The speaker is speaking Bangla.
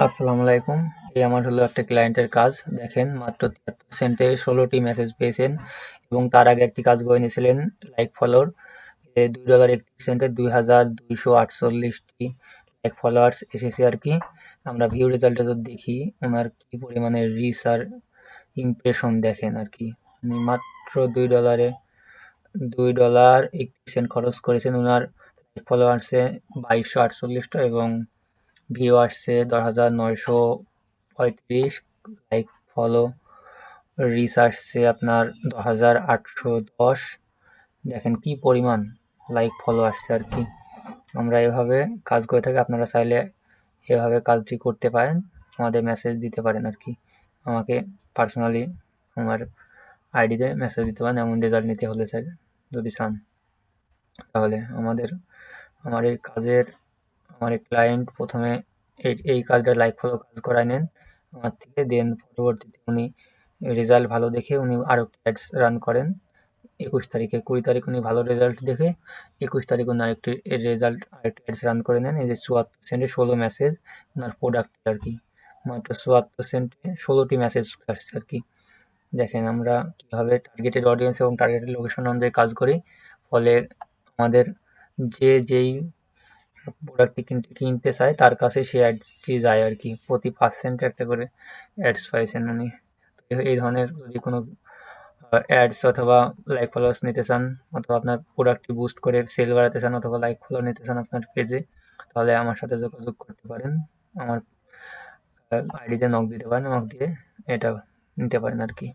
আসসালামু আলাইকুম। এই আমার হলো একটা ক্লায়েন্টের কাজ। দেখেন মাত্র ৭৩ সেন্টে ১৬টি মেসেজ পেয়েছেন এবং তার আগে একটি কাজ করে নিয়েছিলেন লাইক ফলোর। $২.৩১ ২,২৪৮টি লাইক ফলোয়ার্স এসেছে আরকি। আমরা ভিউ রেজাল্টে যদি দেখি উনার কি পরিমাণে রিচ আর ইমপ্রেশন দেখেন আরকি। উনি মাত্র $২.৩১ খরচ করেছেন উনার লাইক ফলোয়ার্সে ২২৪৮টা এবং ভিউ আসছে ১০,৯৩৫ লাইক ফলো রিচ আসছে আপনার ১০,৮১০। দেখেন কি পরিমাণ লাইক ফলো আসছে আর কি। আমরা এভাবে কাজ করে থাকি, আপনারা চাইলে এভাবে কাজটি করতে পারেন, আমাদের মেসেজ দিতে পারেন আর কি। আমাকে পার্সোনালি আমার আইডিতে মেসেজ দিতে পারেন এমন রেজাল্ট নিতে হলে চাই যদি চান। তাহলে আমার এই কাজের আমার এই ক্লায়েন্ট প্রথমে এই কাজটা লাইক ফলো কাজ করায় নেন আমার থেকে, দেন পরবর্তীতে উনি রেজাল্ট ভালো দেখে উনি আরও অ্যাডস রান করেন ২১ তারিখে। ২০ তারিখ উনি ভালো রেজাল্ট দেখে ২১ তারিখ উনি আরেকটি অ্যাডস রান করে নেন। এই যে ৭৪ সেন্টে ১৬ মেসেজ ওনার প্রোডাক্ট আর কি। মাত্র ৭৪ সেন্টে ১৬টি মেসেজ আসছে আর কি। দেখেন আমরা কীভাবে টার্গেটেড অডিয়েন্স এবং টার্গেটেড লোকেশন অনুযায়ী কাজ করি, ফলে আমাদের যেই প্রোডাক্টটি কিনতে চায় তার কাছে সেই অ্যাডসটি যায় আর কি। প্রতি ৫ সেন্টে একটা করে অ্যাডস পাইছেন উনি। এই ধরনের যদি কোনো অ্যাডস অথবা লাইক ফলোয়ার্স নিতে চান, অথবা আপনার প্রোডাক্টটি বুস্ট করে সেল বাড়াতে চান, অথবা লাইক ফলো নিতে চান আপনার পেজে, তাহলে আমার সাথে যোগাযোগ করতে পারেন। আমার আইডিতে নক দিতে পারেন, নক দিয়ে এটা নিতে পারেন আর কি।